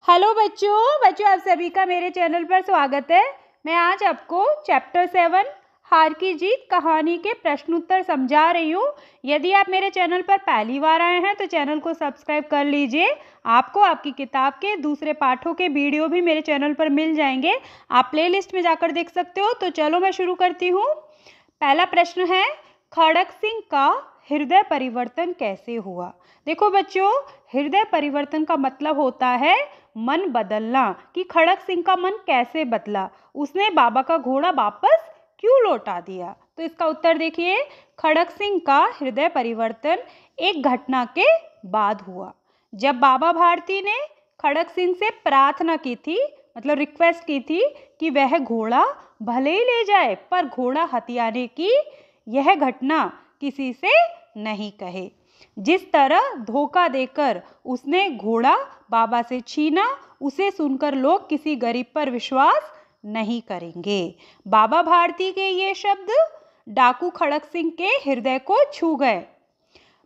Hello बच्चों बच्चों आप सभी का मेरे चैनल पर स्वागत है। मैं आज आपको चैप्टर 7 हार की जीत कहानी के प्रश्न उत्तर समझा रही हूँ। यदि आप मेरे चैनल पर पहली बार आए हैं तो चैनल को सब्सक्राइब कर लीजिए। आपको आपकी किताब के दूसरे पाठों के वीडियो भी मेरे चैनल पर मिल जाएंगे, आप प्लेलिस्ट में जाकर देख सकते हो। तो चलो मैं शुरू करती हूँ। पहला प्रश्न है, खड़क सिंह का हृदय परिवर्तन कैसे हुआ। देखो बच्चों, हृदय परिवर्तन का मतलब होता है मन बदलना, कि खड़क सिंह का मन कैसे बदला, उसने बाबा का घोड़ा वापस क्यों लौटा दिया। तो इसका उत्तर देखिए, खड़क सिंह का हृदय परिवर्तन एक घटना के बाद हुआ। जब बाबा भारती ने खड़क सिंह से प्रार्थना की थी, मतलब रिक्वेस्ट की थी कि वह घोड़ा भले ही ले जाए पर घोड़ा हथियाने की यह घटना किसी से नहीं कहे। जिस तरह धोखा देकर उसने घोड़ा बाबा से छीना, उसे सुनकर लोग किसी गरीब पर विश्वास नहीं करेंगे। बाबा भारती के ये शब्द डाकू खड़क सिंह के हृदय को छू गए।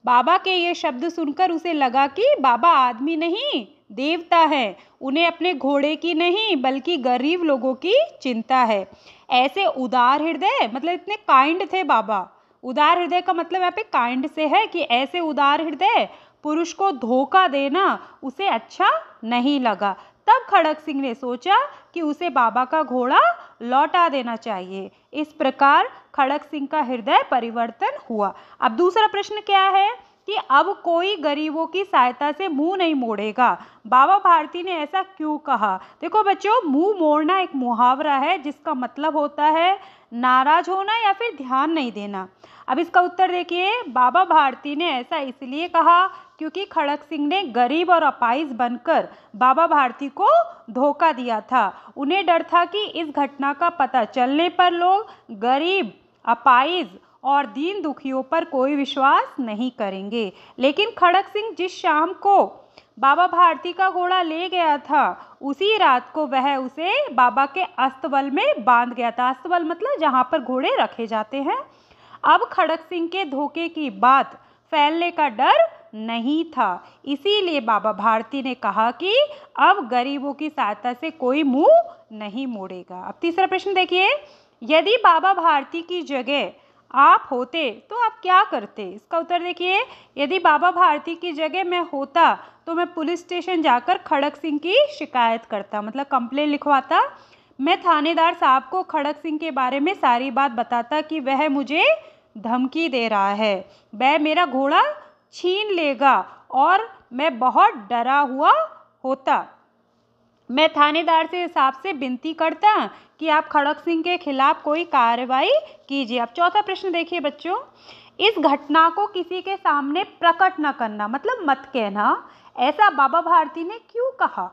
बाबा के ये शब्द सुनकर उसे लगा कि बाबा आदमी नहीं देवता है, उन्हें अपने घोड़े की नहीं बल्कि गरीब लोगों की चिंता है। ऐसे उदार हृदय, मतलब इतने काइंड थे बाबा। उदार हृदय का मतलब यहाँ पे काइंड से है कि ऐसे उदार हृदय पुरुष को धोखा देना उसे अच्छा नहीं लगा। तब खड़क सिंह ने सोचा कि उसे बाबा का घोड़ा लौटा देना चाहिए। इस प्रकार खड़क सिंह का हृदय परिवर्तन हुआ। अब दूसरा प्रश्न क्या है कि अब कोई गरीबों की सहायता से मुंह नहीं मोड़ेगा। बाबा भारती ने ऐसा क्यों कहा। देखो बच्चों, मुंह मोड़ना एक मुहावरा है जिसका मतलब होता है नाराज होना या फिर ध्यान नहीं देना। अब इसका उत्तर देखिए, बाबा भारती ने ऐसा इसलिए कहा क्योंकि खड़क सिंह ने गरीब और अपाहिज बनकर बाबा भारती को धोखा दिया था। उन्हें डर था कि इस घटना का पता चलने पर लोग गरीब, अपाहिज और दीन दुखियों पर कोई विश्वास नहीं करेंगे। लेकिन खड़क सिंह जिस शाम को बाबा भारती का घोड़ा ले गया था, उसी रात को वह उसे बाबा के अस्तबल में बांध गया था। अस्तबल मतलब जहाँ पर घोड़े रखे जाते हैं। अब खड़क सिंह के धोखे की बात फैलने का डर नहीं था, इसीलिए बाबा भारती ने कहा कि अब गरीबों की सहायता से कोई मुंह नहीं मोड़ेगा। अब तीसरा प्रश्न देखिए, यदि बाबा भारती की जगह आप होते तो आप क्या करते। इसका उत्तर देखिए, यदि बाबा भारती की जगह मैं होता तो मैं पुलिस स्टेशन जाकर खड़क सिंह की शिकायत करता, मतलब कंप्लेन लिखवाता। मैं थानेदार साहब को खड़क सिंह के बारे में सारी बात बताता कि वह मुझे धमकी दे रहा है, वह मेरा घोड़ा छीन लेगा और मैं बहुत डरा हुआ होता। मैं थानेदार से साहब से विनती करता कि आप खड़क सिंह के खिलाफ कोई कार्रवाई कीजिए। अब चौथा प्रश्न देखिए बच्चों, इस घटना को किसी के सामने प्रकट न करना, मतलब मत कहना, ऐसा बाबा भारती ने क्यों कहा।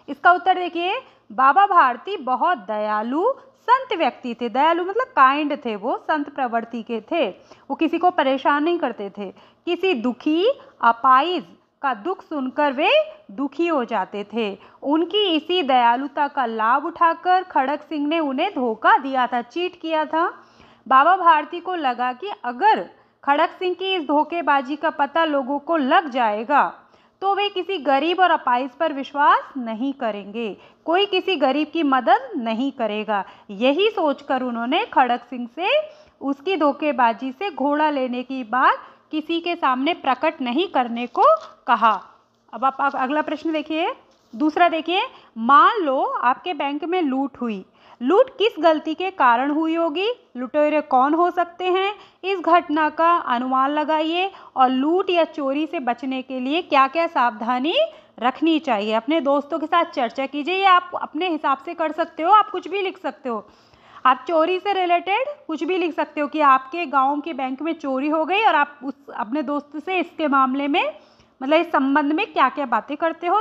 इसका उत्तर देखिए, बाबा भारती बहुत दयालु संत व्यक्ति थे। दयालु मतलब काइंड थे, वो संत प्रवृत्ति के थे। वो किसी को परेशान नहीं करते थे। किसी दुखी, अपाहिज का दुख सुनकर वे दुखी हो जाते थे। उनकी इसी दयालुता का लाभ उठाकर खड़क सिंह ने उन्हें धोखा दिया था, चीट किया था। बाबा भारती को लगा कि अगर खड़क सिंह की इस धोखेबाजी का पता लोगों को लग जाएगा तो वे किसी गरीब और अपाहिज पर विश्वास नहीं करेंगे, कोई किसी गरीब की मदद नहीं करेगा। यही सोचकर उन्होंने खड़क सिंह से उसकी धोखेबाजी से घोड़ा लेने की बात किसी के सामने प्रकट नहीं करने को कहा। अब आप अगला प्रश्न देखिए, दूसरा देखिए, मान लो आपके बैंक में लूट हुई। लूट किस गलती के कारण हुई होगी, लुटेरे कौन हो सकते हैं, इस घटना का अनुमान लगाइए और लूट या चोरी से बचने के लिए क्या क्या सावधानी रखनी चाहिए। अपने दोस्तों के साथ चर्चा कीजिए, या आप अपने हिसाब से कर सकते हो, आप कुछ भी लिख सकते हो। आप चोरी से रिलेटेड कुछ भी लिख सकते हो कि आपके गांव के बैंक में चोरी हो गई और आप उस अपने दोस्त से इसके मामले में, मतलब इस संबंध में क्या क्या बातें करते हो।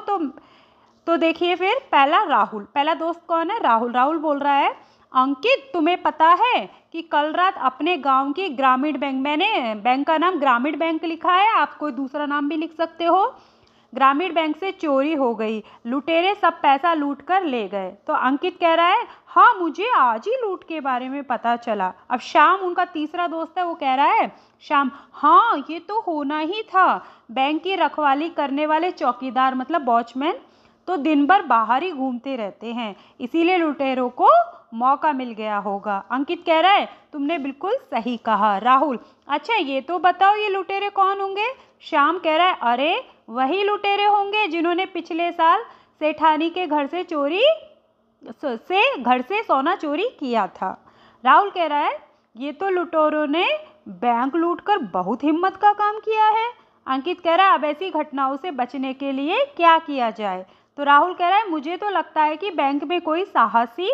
तो देखिए फिर पहला राहुल, पहला दोस्त कौन है, राहुल। राहुल बोल रहा है, अंकित तुम्हें पता है कि कल रात अपने गांव की ग्रामीण बैंक, मैंने बैंक का नाम ग्रामीण बैंक लिखा है, आप कोई दूसरा नाम भी लिख सकते हो, ग्रामीण बैंक से चोरी हो गई, लुटेरे सब पैसा लूट कर ले गए। तो अंकित कह रहा है, हाँ मुझे आज ही लूट के बारे में पता चला। अब श्याम, उनका तीसरा दोस्त है, वो कह रहा है, श्याम, हाँ ये तो होना ही था, बैंक की रखवाली करने वाले चौकीदार मतलब वॉचमैन तो दिन भर बाहर ही घूमते रहते हैं, इसीलिए लुटेरों को मौका मिल गया होगा। अंकित कह रहा है तुमने बिल्कुल सही कहा। राहुल, अच्छा ये तो बताओ ये लुटेरे कौन होंगे? श्याम कह रहा है अरे वही लुटेरे होंगे जिन्होंने पिछले साल सेठानी के घर से सोना चोरी किया था। राहुल कह रहा है ये तो लुटेरों ने बैंक लूटकर बहुत हिम्मत का काम किया है। अंकित कह रहा है अब ऐसी घटनाओं से बचने के लिए क्या किया जाए? तो राहुल कह रहा है मुझे तो लगता है कि बैंक में कोई साहसी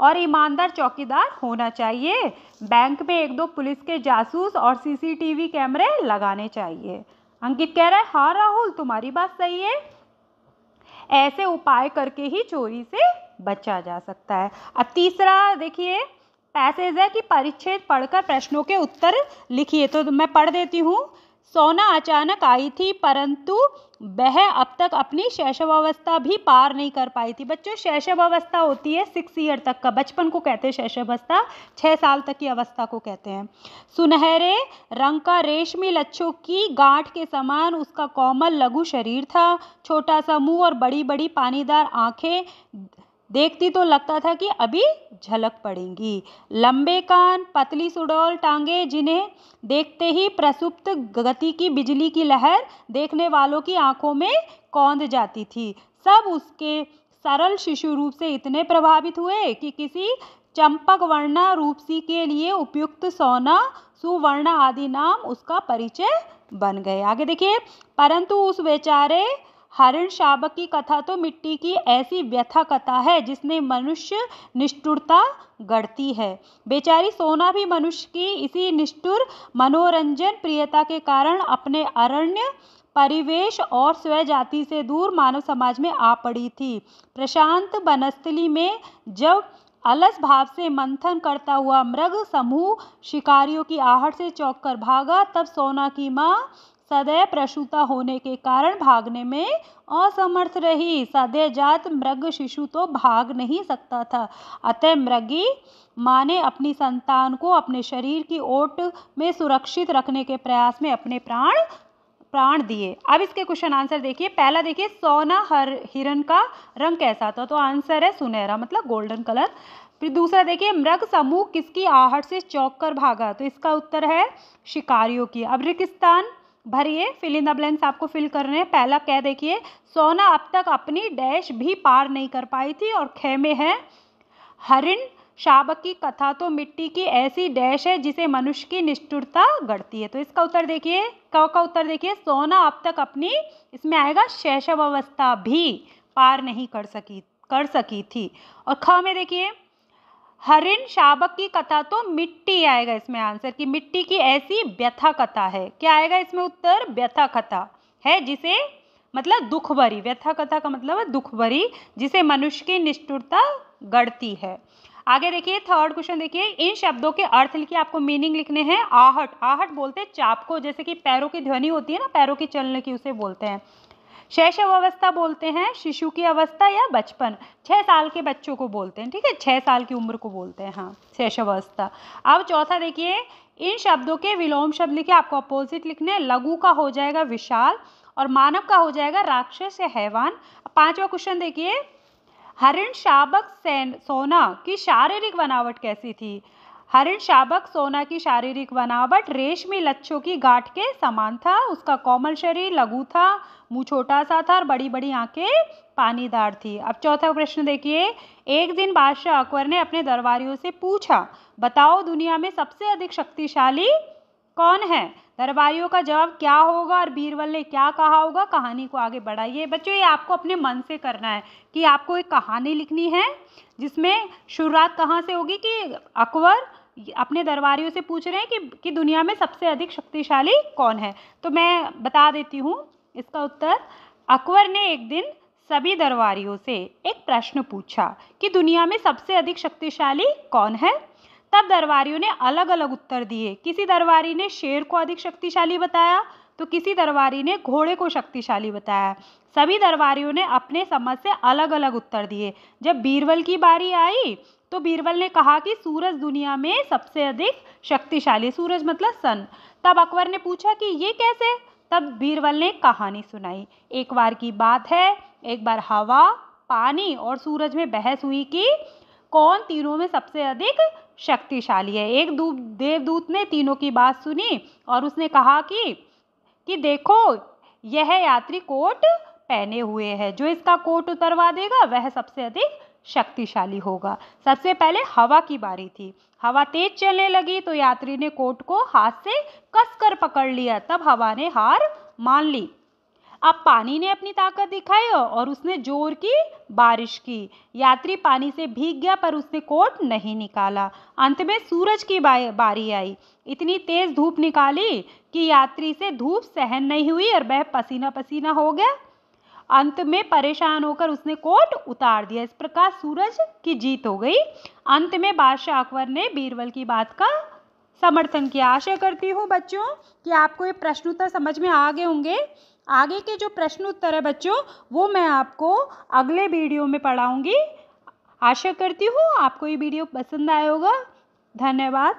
और ईमानदार चौकीदार होना चाहिए। बैंक में 1-2 पुलिस के जासूस और सीसीटीवी कैमरे लगाने चाहिए। अंकित कह रहा है हाँ राहुल तुम्हारी बात सही है, ऐसे उपाय करके ही चोरी से बचा जा सकता है। अब तीसरा देखिए पैसेज है कि परिच्छेद पढ़कर प्रश्नों के उत्तर लिखिए। तो मैं पढ़ देती हूँ। सोना अचानक आई थी परंतु वह अब तक अपनी शैशवावस्था भी पार नहीं कर पाई थी। बच्चों शैशवावस्था होती है 6 ईयर तक का, बचपन को कहते हैं शैशवावस्था, 6 साल तक की अवस्था को कहते हैं। सुनहरे रंग का रेशमी लच्छों की गांठ के समान उसका कोमल लघु शरीर था, छोटा सा मुंह और बड़ी बड़ी पानीदार आंखें, देखती तो लगता था कि अभी झलक पड़ेंगी। लंबे कान, पतली सुडौल टांगे जिन्हें देखते ही प्रसुप्त गति की बिजली की लहर देखने वालों की आंखों में कौंध जाती थी। सब उसके सरल शिशु रूप से इतने प्रभावित हुए कि किसी चंपक वर्णा रूपसी के लिए उपयुक्त सोना, सुवर्णा आदि नाम उसका परिचय बन गए। आगे देखिए परंतु उस बेचारे हरिण शावक की कथा तो मिट्टी की ऐसी व्यथा कथा है जिसने मनुष्य निष्ठुरता गढ़ती है। बेचारी सोना भी मनुष्य की इसी निष्ठुर मनोरंजन प्रियता के कारण अपने अरण्य परिवेश और स्वजाति से दूर मानव समाज में आ पड़ी थी। प्रशांत वनस्थली में जब अलस भाव से मंथन करता हुआ मृग समूह शिकारियों की आहट से चौंक कर भागा, तब सोना की माँ सदैव प्रसूता होने के कारण भागने में असमर्थ रही। सदैव जात मृग शिशु तो भाग नहीं सकता था, अतः मृगी माँ ने अपनी संतान को अपने शरीर की ओट में सुरक्षित रखने के प्रयास में अपने प्राण दिए। अब इसके क्वेश्चन आंसर देखिए। पहला देखिए सोना हिरन का रंग कैसा था? तो आंसर है सुनहरा, मतलब गोल्डन कलर। फिर दूसरा देखिए मृग समूह किसकी आहट से चौंक कर भागा? तो इसका उत्तर है शिकारियों की। अब रेगिस्तान भरिए, फिल इन द ब्लैंक्स आपको फिल करने हैं। पहला क्या देखिए सोना अब तक अपनी डैश भी पार नहीं कर पाई थी, और खेमे है हरिण शावक की कथा तो मिट्टी की ऐसी डैश है जिसे मनुष्य की निष्ठुरता गढ़ती है। तो इसका उत्तर देखिए, क का उत्तर देखिए सोना अब तक अपनी, इसमें आएगा शैशवावस्था भी पार नहीं कर सकी थी। और ख में देखिए हरिण शावक की कथा तो मिट्टी आएगा इसमें आंसर, कि मिट्टी की ऐसी व्यथा कथा है। क्या आएगा इसमें उत्तर? व्यथा कथा है जिसे, मतलब दुख भरी, व्यथा कथा का मतलब है दुख भरी, जिसे मनुष्य की निष्ठुरता गढ़ती है। आगे देखिए थर्ड क्वेश्चन देखिए, इन शब्दों के अर्थ लिखिए, आपको मीनिंग लिखने हैं। आहट, आहट बोलते हैं चाप को, जैसे कि पैरों की ध्वनि होती है ना, पैरों की चलने की, उसे बोलते हैं। शैशव अवस्था बोलते हैं शिशु की अवस्था या बचपन, 6 साल के बच्चों को बोलते हैं, ठीक है, 6 साल की उम्र को बोलते हैं, हाँ शैशव अवस्था। अब चौथा देखिए, इन शब्दों के विलोम शब्द लिखिए, आपको अपोजिट लिखने हैं। लघु का हो जाएगा विशाल और मानव का हो जाएगा राक्षस या हैवान। पांचवा क्वेश्चन देखिए, हरिण शावक सोना की शारीरिक बनावट कैसी थी? हरिण शावक सोना की शारीरिक बनावट रेशमी लच्छों की गांठ के समान था। उसका कोमल शरीर लघु था, मुंह छोटा सा था और बड़ी बड़ी आंखें पानीदार थी। अब चौथा प्रश्न देखिए, एक दिन बादशाह अकबर ने अपने दरबारियों से पूछा, बताओ दुनिया में सबसे अधिक शक्तिशाली कौन है? दरबारियों का जवाब क्या होगा और बीरबल ने क्या कहा होगा? कहानी को आगे बढ़ाइए। बच्चों ये आपको अपने मन से करना है कि आपको एक कहानी लिखनी है जिसमें शुरुआत कहाँ से होगी कि अकबर अपने दरबारियों से पूछ रहे हैं कि दुनिया में सबसे अधिक शक्तिशाली कौन है। तो मैं बता देती हूँ इसका उत्तर। अकबर ने एक दिन सभी दरबारियों से एक प्रश्न पूछा कि दुनिया में सबसे अधिक शक्तिशाली कौन है। तब दरबारियों ने अलग अलग उत्तर दिए। किसी दरबारी ने शेर को अधिक शक्तिशाली बताया, तो किसी दरबारी ने घोड़े को शक्तिशाली बताया। सभी दरबारियों ने अपने समझ से अलग अलग उत्तर दिए। जब बीरबल की बारी आई तो बीरबल ने कहा कि सूरज दुनिया में सबसे अधिक शक्तिशाली, सूरज मतलब सन। तब अकबर ने पूछा कि ये कैसे? तब बीरबल ने कहानी सुनाई। एक बार की बात है, एक बार हवा, पानी और सूरज में बहस हुई कि कौन तीनों में सबसे अधिक शक्तिशाली है। एक देवदूत ने तीनों की बात सुनी और उसने कहा कि देखो, यह यात्री कोट पहने हुए है, जो इसका कोट उतरवा देगा वह सबसे अधिक शक्तिशाली होगा। सबसे पहले हवा की बारी थी। हवा तेज चलने लगी तो यात्री ने कोट को हाथ से कसकर पकड़ लिया, तब हवा ने हार मान ली। अब पानी ने अपनी ताकत दिखाई और उसने जोर की बारिश की। यात्री पानी से भीग गया पर उसने कोट नहीं निकाला। अंत में सूरज की बारी आई। इतनी तेज धूप निकाली कि यात्री से धूप सहन नहीं हुई और वह पसीना पसीना हो गया। अंत में परेशान होकर उसने कोट उतार दिया। इस प्रकार सूरज की जीत हो गई। अंत में बादशाह अकबर ने बीरबल की बात का समर्थन किया। आशा करती हूँ बच्चों कि आपको ये प्रश्न उत्तर समझ में आ गए होंगे। आगे के जो प्रश्न उत्तर है बच्चों, वो मैं आपको अगले वीडियो में पढ़ाऊंगी। आशा करती हूँ आपको ये वीडियो पसंद आया होगा। धन्यवाद।